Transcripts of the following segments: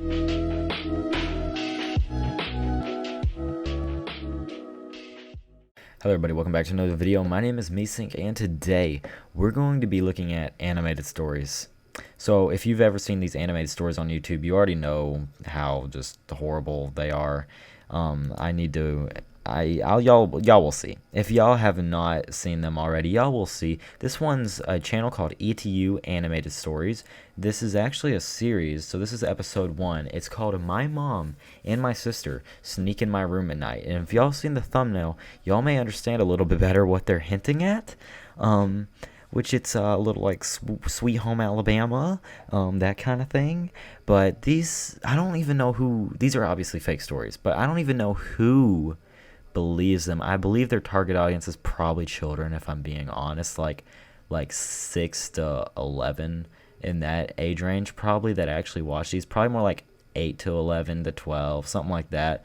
Hello everybody, welcome back to another video. My name is Meesink, and today we're going to be looking at animated stories. So if you've ever seen these animated stories on YouTube, you already know how just horrible they are. Y'all will see. If y'all have not seen them already, y'all will see. This one's a channel called ETU Animated Stories. This is actually a series, so this is episode 1. It's called My Mom and My Sister Sneak in My Room at Night. And if y'all seen the thumbnail, y'all may understand a little bit better what they're hinting at. Which it's a little like Sweet Home Alabama, that kind of thing. But these, I don't even know who, these are obviously fake stories, but I don't even know who believes them. I believe their target audience is probably children, if I'm being honest, like 6 to 11, in that age range probably, that actually watch these. Probably more like 8 to 11 to 12, something like that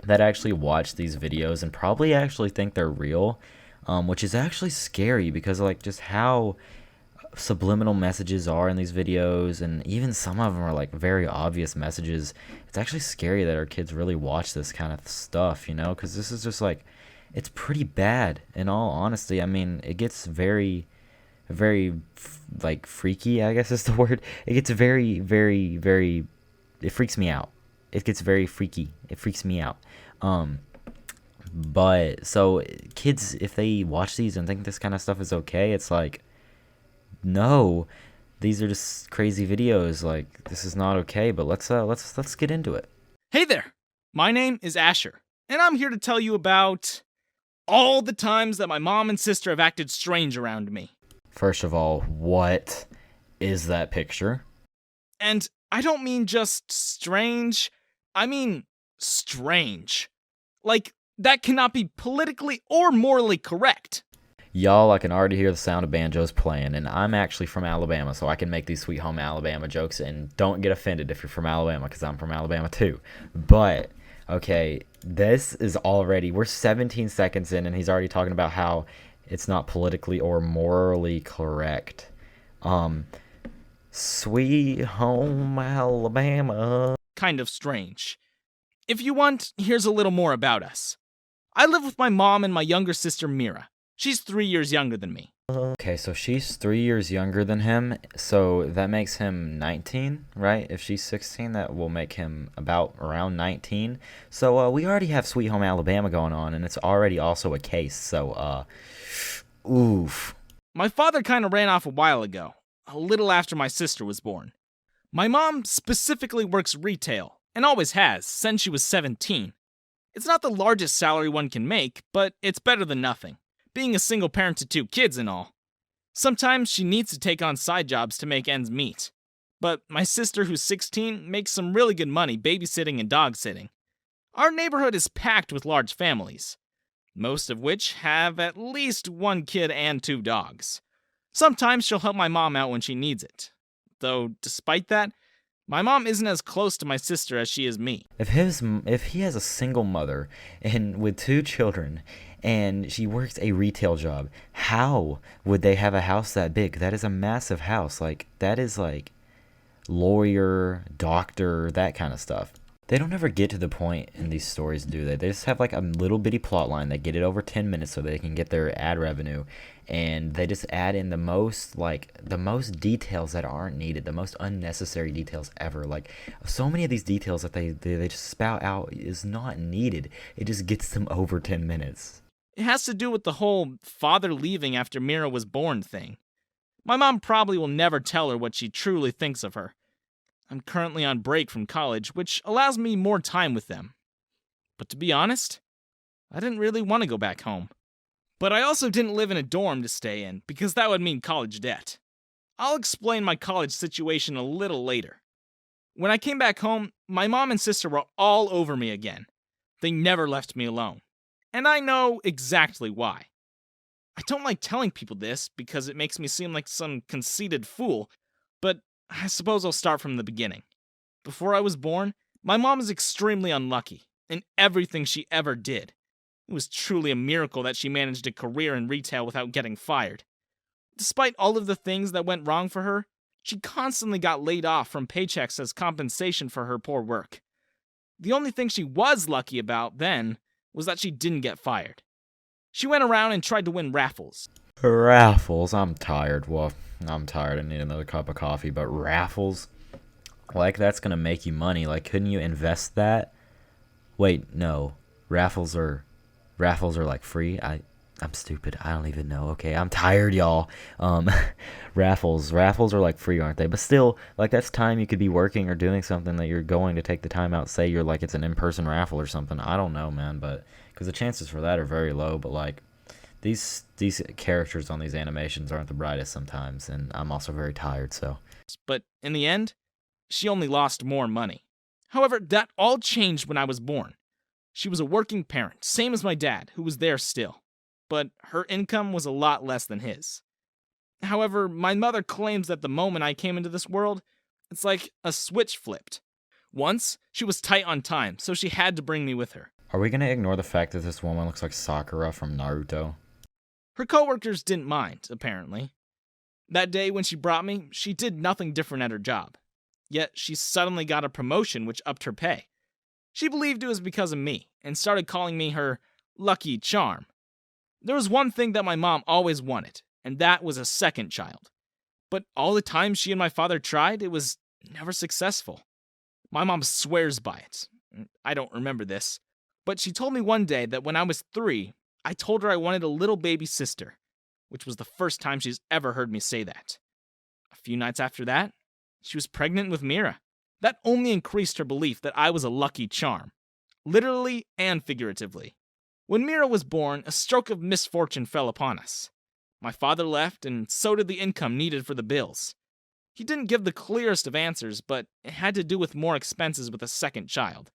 actually watch these videos and probably actually think they're real. Which is actually scary because like just how subliminal messages are in these videos, and even some of them are like very obvious messages. It's actually scary that our kids really watch this kind of stuff, you know, because this is just like, it's pretty bad in all honesty. I mean, it gets very like freaky, I guess is the word. It gets very it freaks me out. It gets very freaky. It freaks me out. But so kids, if they watch these and think this kind of stuff is okay, it's like, no, these are just crazy videos. Like, this is not okay. But let's get into it. Hey there, my name is Asher, and I'm here to tell you about all the times that my mom and sister have acted strange around me. First of all, what is that picture? And I don't mean just strange, I mean strange. Like, that cannot be politically or morally correct. Y'all, I can already hear the sound of banjos playing, and I'm actually from Alabama, so I can make these Sweet Home Alabama jokes, and don't get offended if you're from Alabama, because I'm from Alabama too. But, okay, this is already, we're 17 seconds in, and he's already talking about how it's not politically or morally correct. Sweet Home Alabama. Kind of strange. If you want, here's a little more about us. I live with my mom and my younger sister, Mira. She's 3 years younger than me. Okay, so she's 3 years younger than him, so that makes him 19, right? If she's 16, that will make him about around 19. So we already have Sweet Home Alabama going on, and it's already also a case, so, oof. My father kind of ran off a while ago, a little after my sister was born. My mom specifically works retail, and always has, since she was 17. It's not the largest salary one can make, but it's better than nothing, being a single parent to 2 kids and all. Sometimes she needs to take on side jobs to make ends meet. But my sister, who's 16, makes some really good money babysitting and dog sitting. Our neighborhood is packed with large families, most of which have at least 1 kid and 2 dogs. Sometimes she'll help my mom out when she needs it. Though, despite that, my mom isn't as close to my sister as she is me. If he has a single mother and with 2 children, and she works a retail job, how would they have a house that big? That is a massive house. Like, that is like lawyer, doctor, that kind of stuff. They don't ever get to the point in these stories, do they? They just have like a little bitty plot line. They get it over 10 minutes so they can get their ad revenue. And they just add in the most details that aren't needed, the most unnecessary details ever. Like, so many of these details that they just spout out is not needed. It just gets them over 10 minutes. It has to do with the whole father leaving after Mira was born thing. My mom probably will never tell her what she truly thinks of her. I'm currently on break from college, which allows me more time with them. But to be honest, I didn't really want to go back home. But I also didn't live in a dorm to stay in, because that would mean college debt. I'll explain my college situation a little later. When I came back home, my mom and sister were all over me again. They never left me alone. And I know exactly why. I don't like telling people this because it makes me seem like some conceited fool, but I suppose I'll start from the beginning. Before I was born, my mom was extremely unlucky in everything she ever did. It was truly a miracle that she managed a career in retail without getting fired. Despite all of the things that went wrong for her, She constantly got laid off from paychecks as compensation for her poor work. The only thing she was lucky about then was that she didn't get fired. She went around and tried to win raffles. Raffles. I'm tired. Well, I'm tired. I need another cup of coffee. But raffles, like that's gonna make you money. Like, couldn't you invest that? Wait, no. Raffles are like free. I'm stupid. I don't even know. Okay, I'm tired, y'all. Um, raffles are like free, aren't they? But still, like that's time you could be working or doing something that you're going to take the time out. Say you're like it's an in-person raffle or something. I don't know, man. But because the chances for that are very low. But like these characters on these animations aren't the brightest sometimes, and I'm also very tired. So But in the end, she only lost more money. However, that all changed when I was born. She was a working parent, same as my dad, who was there still. But her income was a lot less than his. However, my mother claims that the moment I came into this world, it's like a switch flipped. Once, she was tight on time, so she had to bring me with her. are we gonna ignore the fact that this woman looks like Sakura from Naruto? Her coworkers didn't mind, apparently. That day when she brought me, she did nothing different at her job. Yet she suddenly got a promotion which upped her pay. She believed it was because of me, and started calling me her lucky charm. There was one thing that my mom always wanted, and that was a second child. But all the times she and my father tried, it was never successful. My mom swears by it. I don't remember this. But she told me one day that when I was 3, I told her I wanted a little baby sister, which was the first time she's ever heard me say that. A few nights after that, she was pregnant with Mira. That only increased her belief that I was a lucky charm, literally and figuratively. When Mira was born, a stroke of misfortune fell upon us. My father left, and so did the income needed for the bills. He didn't give the clearest of answers, but it had to do with more expenses with a second child.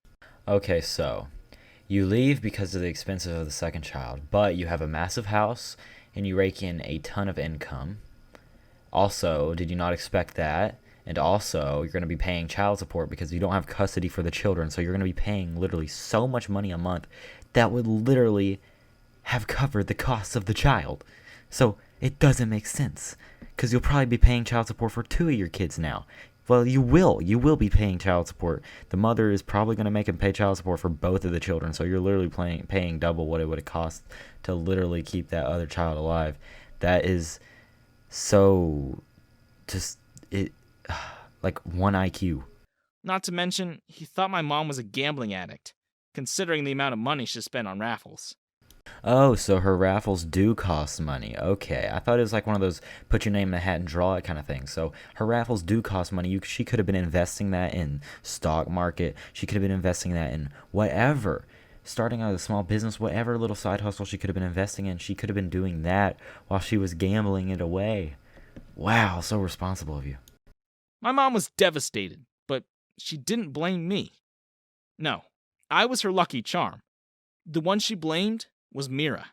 Okay, so you leave because of the expenses of the second child, but you have a massive house and you rake in a ton of income. Also, did you not expect that? And also, you're going to be paying child support because you don't have custody for the children, so you're going to be paying literally so much money a month that would literally have covered the costs of the child. So it doesn't make sense because you'll probably be paying child support for 2 of your kids now. Well, you will be paying child support. The mother is probably going to make him pay child support for both of the children, so you're literally paying double what it would have cost to literally keep that other child alive. That is so just it like 1 IQ. Not to mention, he thought my mom was a gambling addict, considering the amount of money she spent on raffles. Oh, so her raffles do cost money. Okay, I thought it was like one of those put your name in a hat and draw it kind of thing. So her raffles do cost money. She could have been investing that in stock market. She could have been investing that in whatever. Starting out a small business, whatever little side hustle she could have been investing in. She could have been doing that while she was gambling it away. Wow, so responsible of you. My mom was devastated, but she didn't blame me. No, I was her lucky charm. The one she blamed was Mira,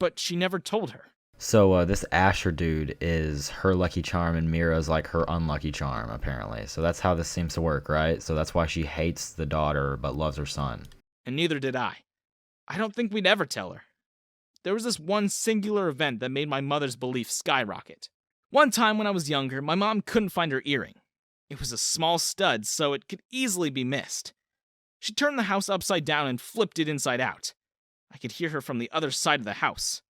but she never told her. So this Asher dude is her lucky charm and Mira's like her unlucky charm, apparently. So that's how this seems to work, right? So that's why she hates the daughter but loves her son. And neither did I. I don't think we'd ever tell her. There was this one singular event that made my mother's belief skyrocket. One time when I was younger, my mom couldn't find her earring. It was a small stud, so it could easily be missed. She turned the house upside down and flipped it inside out. I could hear her from the other side of the house.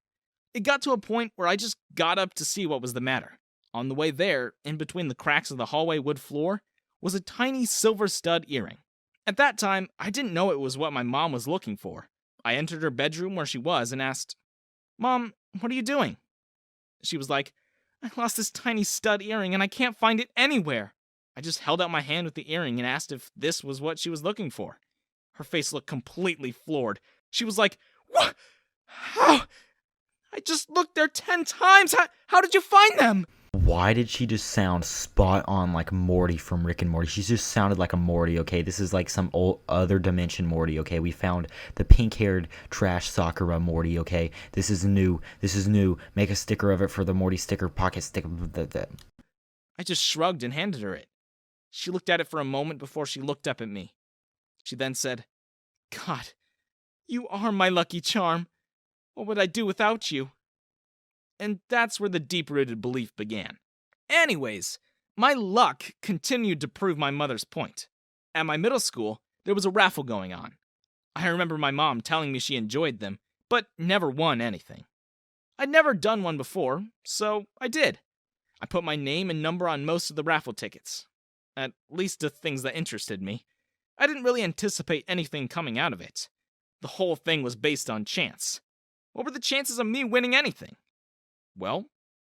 It got to a point where I just got up to see what was the matter. On the way there, in between the cracks of the hallway wood floor, was a tiny silver stud earring. At that time, I didn't know it was what my mom was looking for. I entered her bedroom where she was and asked, "Mom, what are you doing?" She was like, "I lost this tiny stud earring and I can't find it anywhere." I just held out my hand with the earring and asked if this was what she was looking for. Her face looked completely floored. She was like, "What? How? I just looked there 10 times. How did you find them?" Why did she just sound spot on like Morty from Rick and Morty? She just sounded like a Morty, okay? This is like some old other dimension Morty, okay? We found the pink-haired trash Sakura Morty, okay? This is new. This is new. Make a sticker of it for the Morty sticker pocket sticker. I just shrugged and handed her it. She looked at it for a moment before she looked up at me. She then said, "God, you are my lucky charm. What would I do without you?" And that's where the deep-rooted belief began. Anyways, My luck continued to prove my mother's point. At my middle school, there was a raffle going on. I remember my mom telling me she enjoyed them, but never won anything. I'd never done one before, so I did. I put my name and number on most of the raffle tickets. At least the things that interested me. I didn't really anticipate anything coming out of it. The whole thing was based on chance. What were the chances of me winning anything? Well,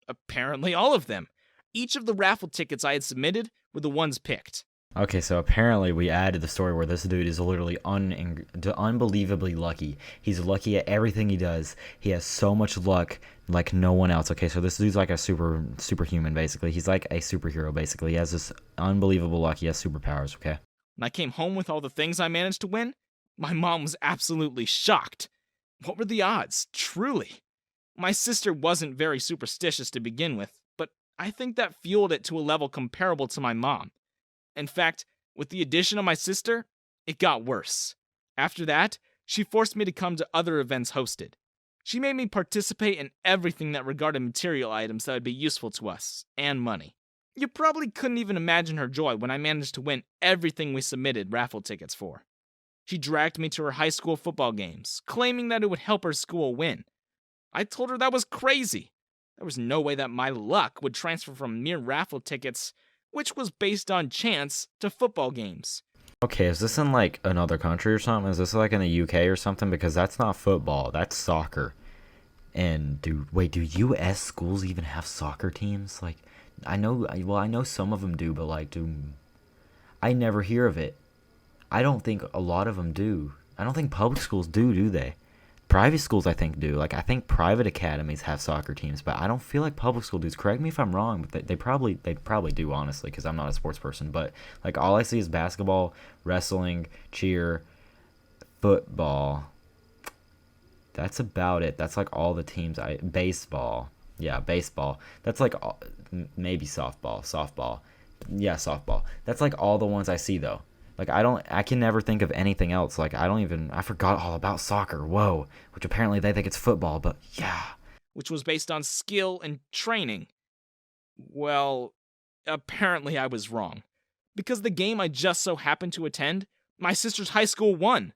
apparently all of them. Each of the raffle tickets I had submitted were the ones picked. Okay, so apparently we added the story where this dude is literally unbelievably lucky. He's lucky at everything he does. He has so much luck like no one else. Okay, so this dude's like a superhuman, basically. He's like a superhero, basically. He has this unbelievable luck. He has superpowers, okay? When I came home with all the things I managed to win, my mom was absolutely shocked. What were the odds? Truly. My sister wasn't very superstitious to begin with, but I think that fueled it to a level comparable to my mom. In fact, with the addition of my sister, it got worse. After that, she forced me to come to other events hosted. She made me participate in everything that regarded material items that would be useful to us, and money. You probably couldn't even imagine her joy when I managed to win everything we submitted raffle tickets for. She dragged me to her high school football games, claiming that it would help her school win. I told her that was crazy. There was no way that my luck would transfer from mere raffle tickets, which was based on chance, to football games. Okay, is this in like another country or something? Is this like in the UK or something? Because that's not football, that's soccer. And do US schools even have soccer teams? Like, I know some of them do, but like, I never hear of it. I don't think a lot of them do. I don't think public schools do they? Private schools, I think, do. Like, I think private academies have soccer teams, but I don't feel like public school dudes. Correct me if I'm wrong, but they probably do, honestly, because I'm not a sports person. But like, all I see is basketball, wrestling, cheer, football. That's about it. That's like all the teams. Baseball. Yeah, baseball. That's like maybe softball. Yeah, softball. That's like all the ones I see though. Like, I can never think of anything else. Like, I forgot all about soccer. Whoa. Which apparently they think it's football, but yeah. Which was based on skill and training. Well, apparently I was wrong. Because the game I just so happened to attend, my sister's high school won.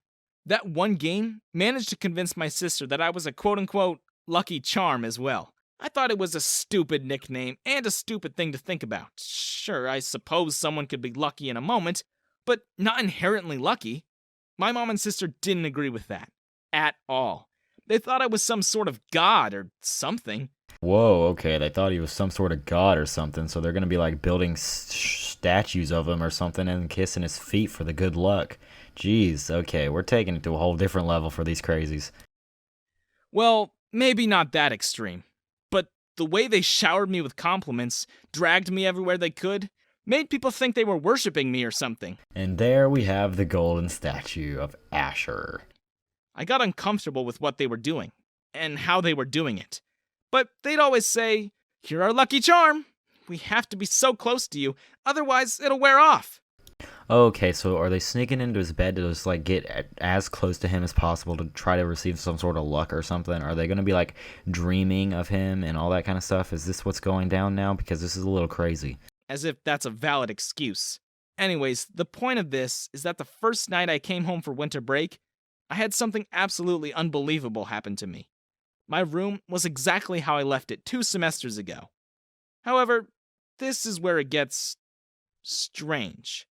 That one game managed to convince my sister that I was a quote-unquote lucky charm as well. I thought it was a stupid nickname and a stupid thing to think about. Sure, I suppose someone could be lucky in a moment, but not inherently lucky. My mom and sister didn't agree with that. At all. They thought I was some sort of god or something. Whoa, okay, they thought he was some sort of god or something, so they're gonna be like building statues of him or something and kissing his feet for the good luck. Jeez, okay, we're taking it to a whole different level for these crazies. Well, maybe not that extreme. But the way they showered me with compliments, dragged me everywhere they could, made people think they were worshipping me or something. And there we have the golden statue of Asher. I got uncomfortable with what they were doing, and how they were doing it. But they'd always say, "You're our lucky charm. We have to be so close to you, otherwise it'll wear off." Okay, so are they sneaking into his bed to just like get as close to him as possible to try to receive some sort of luck or something? Are they going to be like dreaming of him and all that kind of stuff? Is this what's going down now? Because this is a little crazy. As if that's a valid excuse. Anyways, the point of this is that the first night I came home for winter break, I had something absolutely unbelievable happen to me. My room was exactly how I left it 2 semesters ago. However, this is where it gets strange.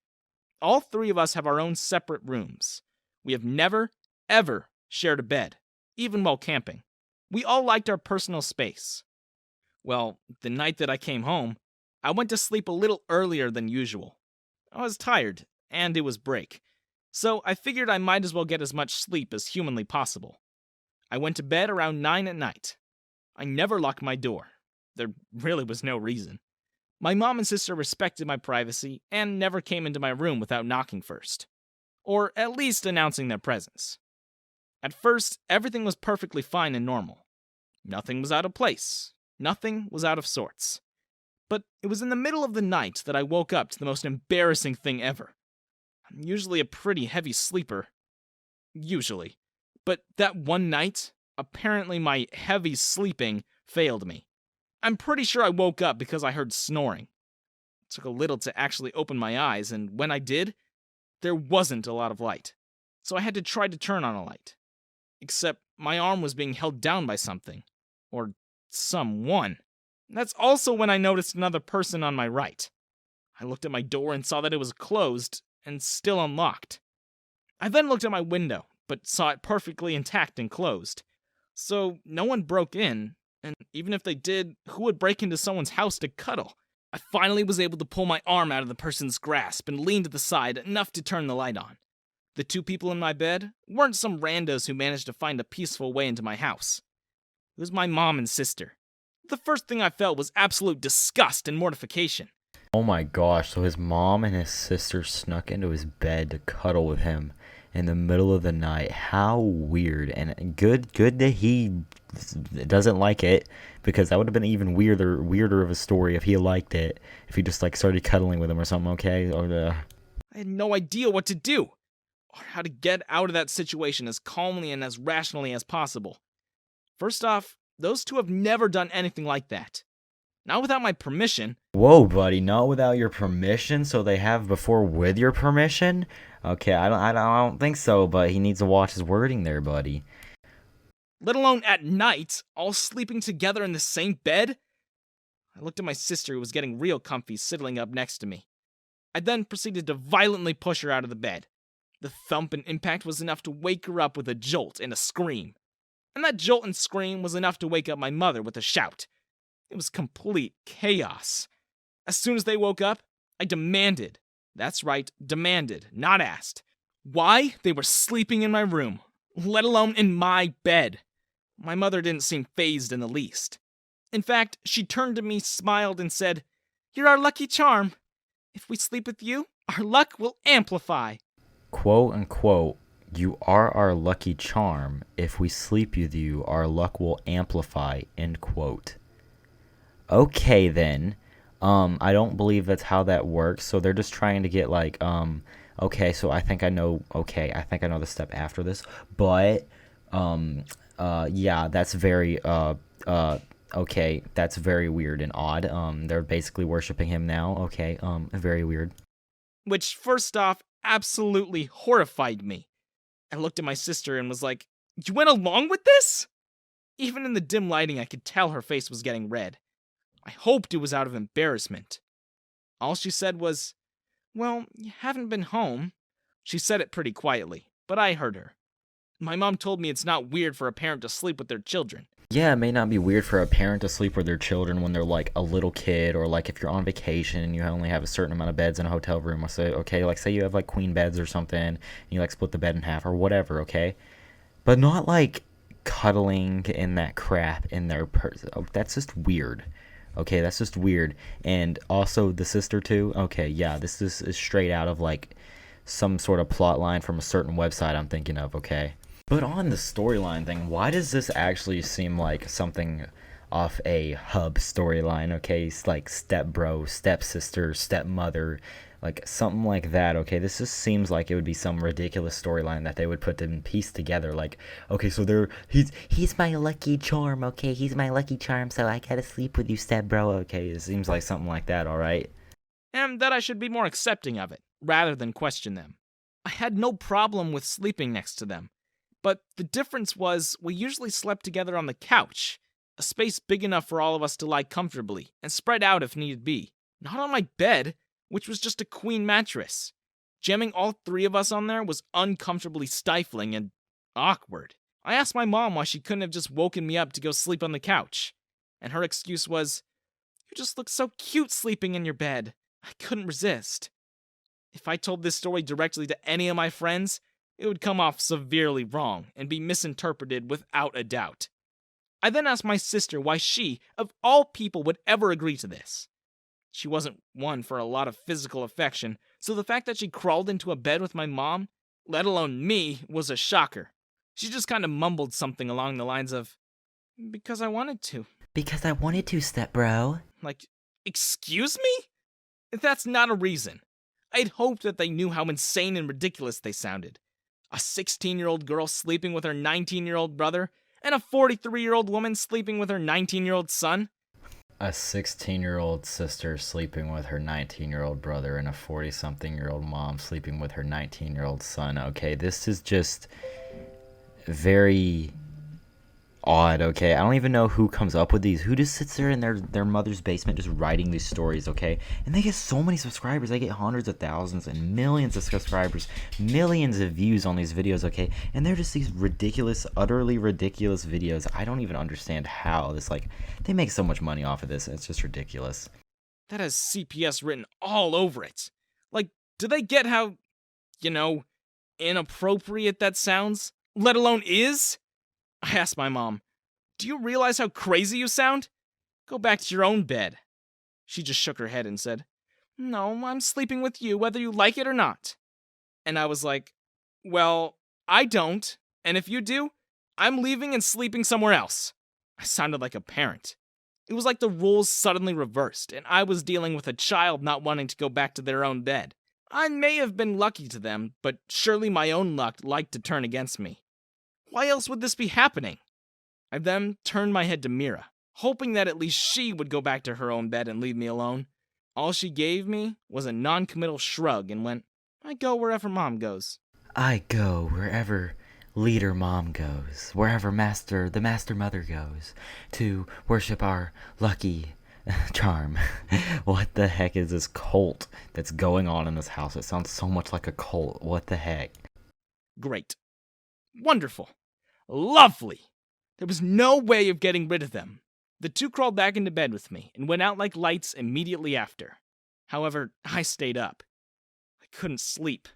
All 3 of us have our own separate rooms. We have never, ever shared a bed, even while camping. We all liked our personal space. Well, the night that I came home, I went to sleep a little earlier than usual. I was tired, and it was break, so I figured I might as well get as much sleep as humanly possible. I went to bed around 9 at night. I never locked my door. There really was no reason. My mom and sister respected my privacy and never came into my room without knocking first. Or at least announcing their presence. At first, everything was perfectly fine and normal. Nothing was out of place. Nothing was out of sorts. But it was in the middle of the night that I woke up to the most embarrassing thing ever. I'm usually a pretty heavy sleeper. Usually. But that one night, apparently my heavy sleeping failed me. I'm pretty sure I woke up because I heard snoring. Took a little to actually open my eyes, and when I did, there wasn't a lot of light. So I had to try to turn on a light. Except my arm was being held down by something. Or someone. That's also when I noticed another person on my right. I looked at my door and saw that it was closed and still unlocked. I then looked at my window, but saw it perfectly intact and closed. So no one broke in, and even if they did, who would break into someone's house to cuddle? I finally was able to pull my arm out of the person's grasp and lean to the side enough to turn the light on. The two people in my bed weren't some randos who managed to find a peaceful way into my house. It was my mom and sister. The first thing I felt was absolute disgust and mortification. Oh my gosh, so his mom and his sister snuck into his bed to cuddle with him in the middle of the night. How weird. And good that he doesn't like it, because that would have been even weirder of a story if he liked it, if he just like started cuddling with him or something, okay? I had no idea what to do, or how to get out of that situation as calmly and as rationally as possible. First off, those two have never done anything like that. Not without my permission. Whoa, buddy, not without your permission? So they have before with your permission? Okay, I don't think so, but he needs to watch his wording there, buddy. Let alone at night, all sleeping together in the same bed? I looked at my sister, who was getting real comfy sidling up next to me. I then proceeded to violently push her out of the bed. The thump and impact was enough to wake her up with a jolt and a scream. And that jolt and scream was enough to wake up my mother with a shout. It was complete chaos. As soon as they woke up, I demanded, that's right, demanded, not asked, why they were sleeping in my room, let alone in my bed. My mother didn't seem fazed in the least. In fact, she turned to me, smiled, and said, "You're our lucky charm. If we sleep with you, our luck will amplify." Quote unquote, you are our lucky charm. If we sleep with you, our luck will amplify, end quote. Okay then. I don't believe that's how that works. So they're just trying to get like, okay, so I think I know the step after this. But, yeah, that's very, okay, that's very weird and odd. They're basically worshiping him now. Okay, very weird. Which, first off, absolutely horrified me. I looked at my sister and was like, "You went along with this?" Even in the dim lighting, I could tell her face was getting red. I hoped it was out of embarrassment. All she said was, "Well, you haven't been home." She said it pretty quietly, but I heard her. My mom told me it's not weird for a parent to sleep with their children. Yeah, it may not be weird for a parent to sleep with their children when they're like a little kid, or like if you're on vacation and you only have a certain amount of beds in a hotel room. Or say, okay, like say you have like queen beds or something, and you like split the bed in half or whatever, okay? But not like cuddling in that crap in their person. Oh, that's just weird. Okay, that's just weird. And also the sister too. Okay, yeah, this is straight out of like some sort of plot line from a certain website I'm thinking of, okay? But on the storyline thing, why does this actually seem like something off a Hub storyline, okay? It's like stepbro, stepsister, stepmother, like something like that, okay? This just seems like it would be some ridiculous storyline that they would put and piece together, like, okay, so he's my lucky charm, okay? He's my lucky charm, so I gotta sleep with you, stepbro, okay? It seems like something like that, alright? And that I should be more accepting of it, rather than question them. I had no problem with sleeping next to them. But the difference was, we usually slept together on the couch, a space big enough for all of us to lie comfortably, and spread out if need be. Not on my bed, which was just a queen mattress. Jamming all three of us on there was uncomfortably stifling and awkward. I asked my mom why she couldn't have just woken me up to go sleep on the couch. And her excuse was, "You just look so cute sleeping in your bed." I couldn't resist. If I told this story directly to any of my friends, it would come off severely wrong and be misinterpreted without a doubt. I then asked my sister why she, of all people, would ever agree to this. She wasn't one for a lot of physical affection, so the fact that she crawled into a bed with my mom, let alone me, was a shocker. She just kind of mumbled something along the lines of, "Because I wanted to." Because I wanted to, stepbro. Like, excuse me? That's not a reason. I'd hoped that they knew how insane and ridiculous they sounded. A 16-year-old girl sleeping with her 19-year-old brother, and a 43-year-old woman sleeping with her 19-year-old son? A 16-year-old sister sleeping with her 19-year-old brother and a 40-something-year-old mom sleeping with her 19-year-old son. Okay, this is just very odd. Okay, I don't even know who comes up with these. Who just sits there in their mother's basement just writing these stories? Okay, and they get so many subscribers. They get hundreds of thousands and millions of subscribers, millions of views on these videos. Okay, and they're just these ridiculous, utterly ridiculous videos. I don't even understand how this, like, they make so much money off of this. It's just ridiculous. That has CPS written all over it. Like, do they get how, you know, inappropriate that sounds? Let alone is? I asked my mom, "Do you realize how crazy you sound? Go back to your own bed." She just shook her head and said, "No, I'm sleeping with you whether you like it or not." And I was like, "Well, I don't, and if you do, I'm leaving and sleeping somewhere else." I sounded like a parent. It was like the roles suddenly reversed, and I was dealing with a child not wanting to go back to their own bed. I may have been lucky to them, but surely my own luck liked to turn against me. Why else would this be happening? I then turned my head to Mira, hoping that at least she would go back to her own bed and leave me alone. All she gave me was a non-committal shrug and went, "I go wherever Mom goes." I go wherever leader mom goes, wherever the master mother goes, to worship our lucky charm. What the heck is this cult that's going on in this house? It sounds so much like a cult. What the heck? Great. Wonderful. Lovely. There was no way of getting rid of them. The two crawled back into bed with me and went out like lights immediately after. However, I stayed up. I couldn't sleep.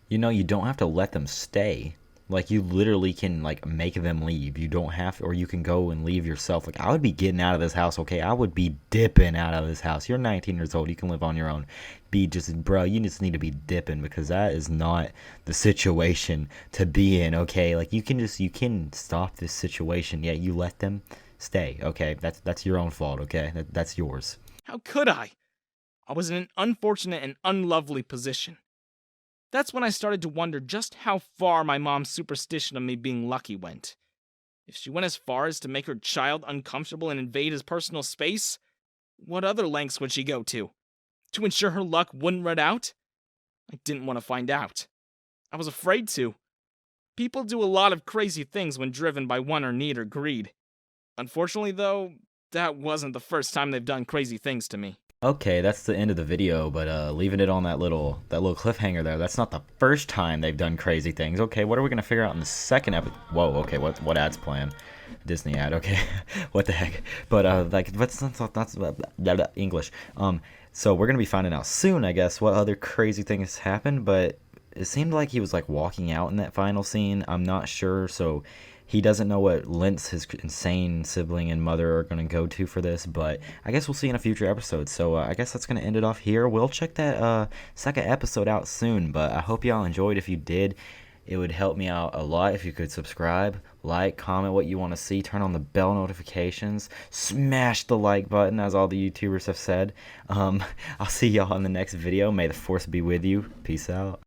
You know, you don't have to let them stay. Like, you literally can, like, make them leave. You don't have to, or you can go and leave yourself. Like, I would be getting out of this house, okay? I would be dipping out of this house. You're 19 years old. You can live on your own. Bro, you just need to be dipping, because that is not the situation to be in, okay? Like, you can stop this situation. Yeah, you let them stay, okay? That's your own fault, okay? That's yours. How could I? I was in an unfortunate and unlovely position. That's when I started to wonder just how far my mom's superstition of me being lucky went. If she went as far as to make her child uncomfortable and invade his personal space, what other lengths would she go to? To ensure her luck wouldn't run out? I didn't want to find out. I was afraid to. People do a lot of crazy things when driven by want or need or greed. Unfortunately, though, that wasn't the first time they've done crazy things to me. Okay, that's the end of the video, but leaving it on that little cliffhanger there. That's not the first time they've done crazy things. Okay, what are we gonna figure out in the second episode? Whoa, okay, what ad's playing? Disney ad, okay. What the heck? But like, that's English. So we're gonna be finding out soon, I guess, what other crazy things happened. But it seemed like he was like walking out in that final scene. I'm not sure, so he doesn't know what lengths his insane sibling and mother are going to go to for this, but I guess we'll see in a future episode. So I guess that's going to end it off here. We'll check that second episode out soon, but I hope y'all enjoyed. If you did, it would help me out a lot if you could subscribe, like, comment what you want to see, turn on the bell notifications, smash the like button, as all the YouTubers have said. I'll see y'all in the next video. May the force be with you. Peace out.